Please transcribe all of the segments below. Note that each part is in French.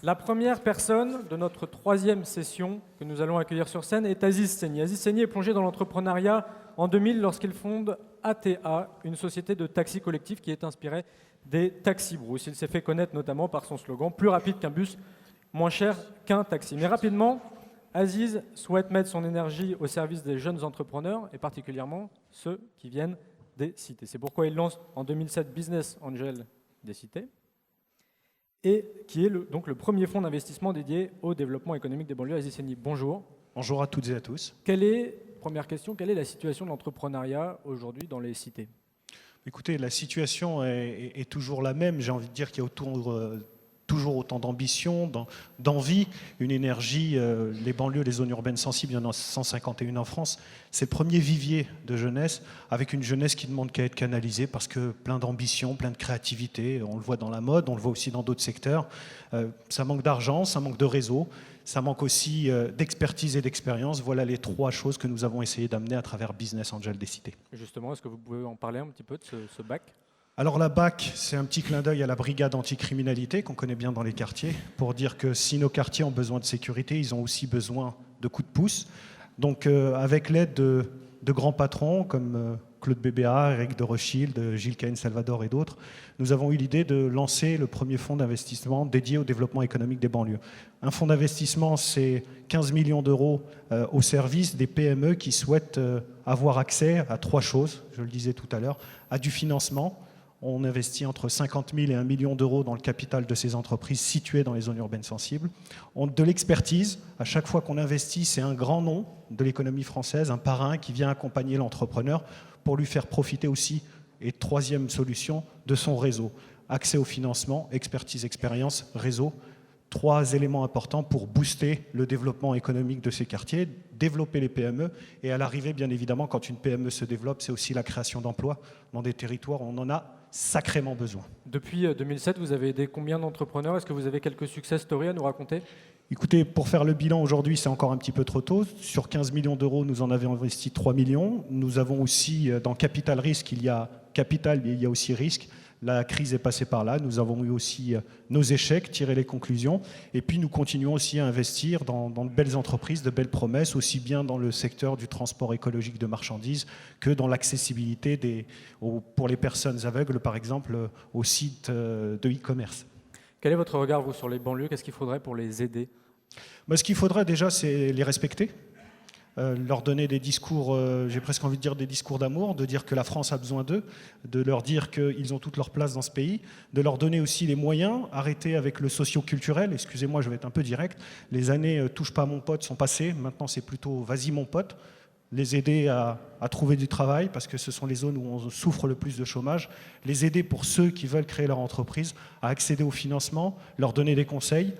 La première personne de notre troisième session que nous allons accueillir sur scène est Aziz Seni. Aziz Seni est plongé dans l'entrepreneuriat en 2000 lorsqu'il fonde ATA, une société de taxi collectif qui est inspirée des Taxi Brousse. Il s'est fait connaître notamment par son slogan « Plus rapide qu'un bus, moins cher qu'un taxi ». Mais rapidement, Aziz souhaite mettre son énergie au service des jeunes entrepreneurs et particulièrement ceux qui viennent des cités. C'est pourquoi il lance en 2007 Business Angel des cités et qui est donc le premier fonds d'investissement dédié au développement économique des banlieues. Aziz Seni, bonjour. Bonjour à toutes et à tous. Première question, quelle est la situation de l'entrepreneuriat aujourd'hui dans les cités? Écoutez, la situation est toujours la même. J'ai envie de dire qu'il y a toujours autant d'ambition, d'envie, une énergie. Les banlieues, les zones urbaines sensibles, il y en a 151 en France. C'est le premier vivier de jeunesse, avec une jeunesse qui ne demande qu'à être canalisée parce que plein d'ambition, plein de créativité. On le voit dans la mode, on le voit aussi dans d'autres secteurs. Ça manque d'argent, ça manque de réseau, ça manque aussi d'expertise et d'expérience. Voilà les trois choses que nous avons essayé d'amener à travers Business Angel des cités. Justement, est-ce que vous pouvez en parler un petit peu de ce bac? Alors la BAC, c'est un petit clin d'œil à la brigade anticriminalité qu'on connaît bien dans les quartiers, pour dire que si nos quartiers ont besoin de sécurité, ils ont aussi besoin de coups de pouce. Donc avec l'aide de grands patrons comme Claude Bébéa, Eric de Rothschild, Gilles Cahen Salvador et d'autres, nous avons eu l'idée de lancer le premier fonds d'investissement dédié au développement économique des banlieues. Un fonds d'investissement, c'est 15 millions d'euros au service des PME qui souhaitent avoir accès à trois choses, je le disais tout à l'heure, à du financement. On investit entre 50 000 et 1 million d'euros dans le capital de ces entreprises situées dans les zones urbaines sensibles. De l'expertise, à chaque fois qu'on investit, c'est un grand nom de l'économie française, un parrain qui vient accompagner l'entrepreneur pour lui faire profiter aussi, et troisième solution, de son réseau. Accès au financement, expertise, expérience, réseau. Trois éléments importants pour booster le développement économique de ces quartiers, développer les PME et à l'arrivée, bien évidemment, quand une PME se développe, c'est aussi la création d'emplois dans des territoires où on en a sacrément besoin. Depuis 2007, vous avez aidé combien d'entrepreneurs? Est-ce que vous avez quelques success stories à nous raconter? Écoutez, pour faire le bilan aujourd'hui, c'est encore un petit peu trop tôt. Sur 15 millions d'euros, nous en avons investi 3 millions. Nous avons aussi, dans Capital Risque, il y a capital, mais il y a aussi risque. La crise est passée par là. Nous avons eu aussi nos échecs, tiré les conclusions. Et puis, nous continuons aussi à investir dans de belles entreprises, de belles promesses, aussi bien dans le secteur du transport écologique de marchandises que dans l'accessibilité pour les personnes aveugles, par exemple, aux sites de e-commerce. Quel est votre regard, vous, sur les banlieues? Qu'est-ce qu'il faudrait pour les aider? Ce qu'il faudrait déjà, c'est les respecter. Leur donner des discours, j'ai presque envie de dire des discours d'amour, de dire que la France a besoin d'eux, de leur dire qu'ils ont toute leur place dans ce pays, de leur donner aussi les moyens, arrêter avec le socio-culturel, excusez-moi, je vais être un peu direct, les années touche pas à mon pote sont passées, maintenant c'est plutôt vas-y mon pote, les aider à trouver du travail, parce que ce sont les zones où on souffre le plus de chômage, les aider pour ceux qui veulent créer leur entreprise, à accéder au financement, leur donner des conseils,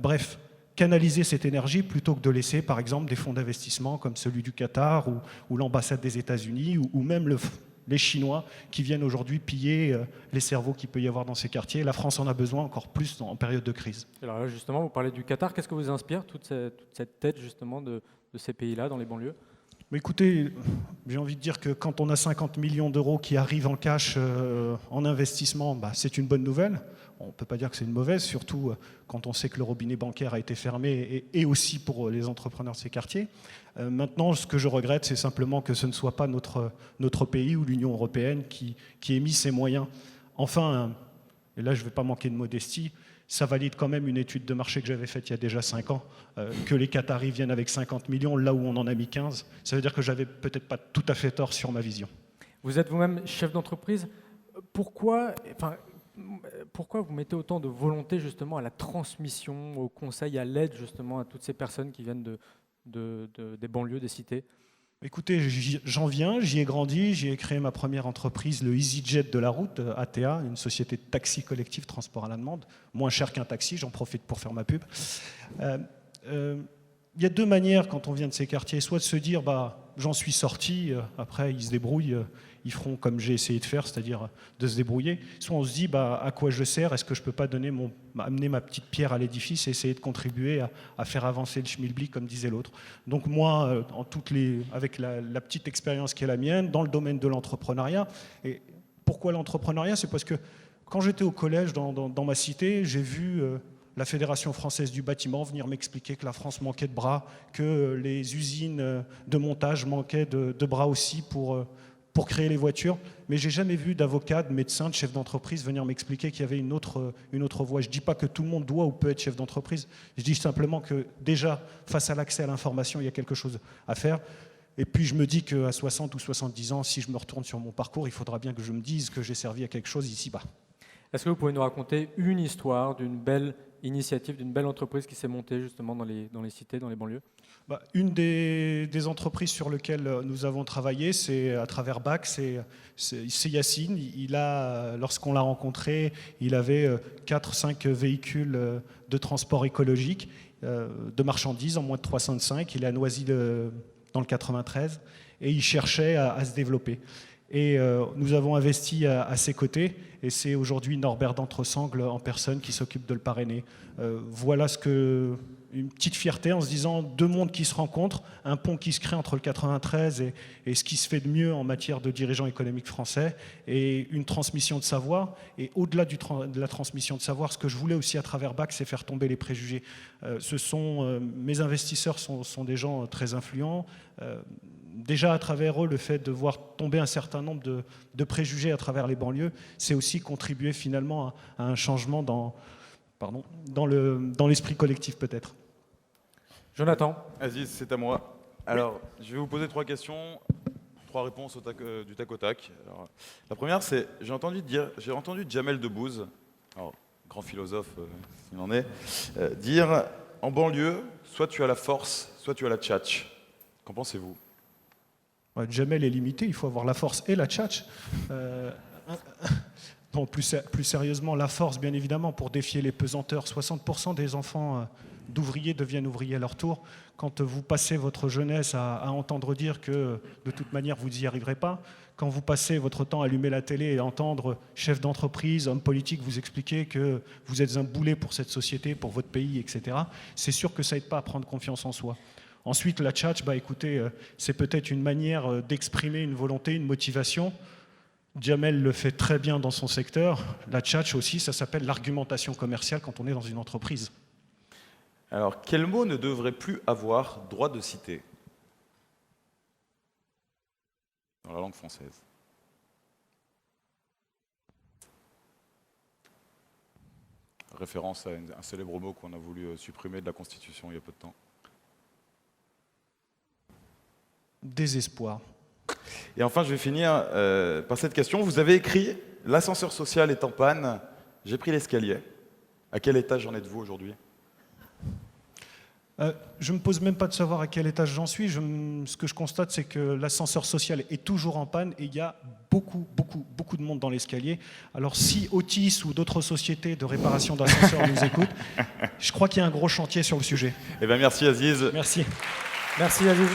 bref, canaliser cette énergie plutôt que de laisser, par exemple, des fonds d'investissement comme celui du Qatar ou l'ambassade des États-Unis ou même les Chinois qui viennent aujourd'hui piller les cerveaux qu'il peut y avoir dans ces quartiers. La France en a besoin encore plus en période de crise. Alors là, justement, vous parlez du Qatar. Qu'est-ce que vous inspire toute cette tête, justement, de ces pays-là, dans les banlieues? Mais écoutez, j'ai envie de dire que quand on a 50 millions d'euros qui arrivent en cash en investissement, c'est une bonne nouvelle. On ne peut pas dire que c'est une mauvaise, surtout quand on sait que le robinet bancaire a été fermé et aussi pour les entrepreneurs de ces quartiers. Maintenant, ce que je regrette, c'est simplement que ce ne soit pas notre pays ou l'Union européenne qui ait mis ses moyens. Enfin, et là je ne vais pas manquer de modestie, ça valide quand même une étude de marché que j'avais faite il y a déjà 5 ans, que les Qataris viennent avec 50 millions, là où on en a mis 15. Ça veut dire que j'avais peut-être pas tout à fait tort sur ma vision. Vous êtes vous-même chef d'entreprise. Pourquoi vous mettez autant de volonté justement à la transmission, au conseil, à l'aide justement à toutes ces personnes qui viennent des banlieues, des cités? Écoutez, j'en viens, j'y ai grandi, j'y ai créé ma première entreprise, le EasyJet de la route, ATA, une société de taxi collectif, transport à la demande, moins cher qu'un taxi, j'en profite pour faire ma pub. Il y a deux manières quand on vient de ces quartiers, soit de se dire j'en suis sorti, après ils se débrouillent, ils feront comme j'ai essayé de faire, c'est-à-dire de se débrouiller, soit on se dit à quoi je sers, est-ce que je ne peux pas amener ma petite pierre à l'édifice et essayer de contribuer à faire avancer le schmilblick comme disait l'autre. Donc moi, avec la petite expérience qui est la mienne, dans le domaine de l'entrepreneuriat, et pourquoi l'entrepreneuriat? C'est parce que quand j'étais au collège dans ma cité, j'ai vu la Fédération française du bâtiment venir m'expliquer que la France manquait de bras, que les usines de montage manquaient de bras aussi pour créer les voitures. Mais j'ai jamais vu d'avocat, de médecin, de chef d'entreprise venir m'expliquer qu'il y avait une autre voie. Je ne dis pas que tout le monde doit ou peut être chef d'entreprise. Je dis simplement que déjà, face à l'accès à l'information, il y a quelque chose à faire. Et puis je me dis qu'à 60 ou 70 ans, si je me retourne sur mon parcours, il faudra bien que je me dise que j'ai servi à quelque chose ici-bas. Est-ce que vous pouvez nous raconter une histoire d'une belle initiative, d'une belle entreprise qui s'est montée justement dans les cités, dans les banlieues? Une des entreprises sur lesquelles nous avons travaillé, c'est à travers BAC, c'est Yacine. Lorsqu'on l'a rencontré, il avait 4-5 véhicules de transport écologique, de marchandises en moins de 305. Il est à Noisy dans le 93 et il cherchait à se développer. Et nous avons investi à ses côtés et c'est aujourd'hui Norbert d'Entresangles en personne qui s'occupe de le parrainer. Voilà une petite fierté en se disant deux mondes qui se rencontrent, un pont qui se crée entre le 93 et ce qui se fait de mieux en matière de dirigeants économiques français et une transmission de savoir. Et au-delà de la transmission de savoir, ce que je voulais aussi à travers BAC, c'est faire tomber les préjugés. Mes investisseurs sont des gens très influents. Déjà à travers eux, le fait de voir tomber un certain nombre de préjugés à travers les banlieues, c'est aussi contribuer finalement à un changement dans l'esprit collectif peut-être. Jonathan. Aziz, c'est à moi. Alors, je vais vous poser 3 questions, 3 réponses du tac au tac. Alors, la première, c'est j'ai entendu Jamel Debbouze, alors, grand philosophe s'il en est, dire en banlieue, soit tu as la force, soit tu as la tchatch. Qu'en pensez-vous? Jamel est limité, il faut avoir la force et la tchatch. Non, plus sérieusement, la force, bien évidemment, pour défier les pesanteurs. 60% des enfants d'ouvriers deviennent ouvriers à leur tour. Quand vous passez votre jeunesse à entendre dire que, de toute manière, vous n'y arriverez pas, quand vous passez votre temps à allumer la télé et entendre chefs d'entreprise, hommes politiques vous expliquer que vous êtes un boulet pour cette société, pour votre pays, etc., c'est sûr que ça n'aide pas à prendre confiance en soi. Ensuite, la tchatch, écoutez, c'est peut-être une manière d'exprimer une volonté, une motivation. Jamel le fait très bien dans son secteur. La tchatch aussi, ça s'appelle l'argumentation commerciale quand on est dans une entreprise. Alors, quel mot ne devrait plus avoir droit de citer dans la langue française? Référence à un célèbre mot qu'on a voulu supprimer de la Constitution il y a peu de temps. Désespoir. Et enfin, je vais finir par cette question. Vous avez écrit « L'ascenseur social est en panne, j'ai pris l'escalier ». À quel étage en êtes-vous aujourd'hui? Je ne me pose même pas de savoir à quel étage j'en suis. Ce que je constate, c'est que l'ascenseur social est toujours en panne et il y a beaucoup de monde dans l'escalier. Alors si Otis ou d'autres sociétés de réparation d'ascenseurs nous écoutent, je crois qu'il y a un gros chantier sur le sujet. Eh bien, merci Aziz. Merci. Merci Aziz.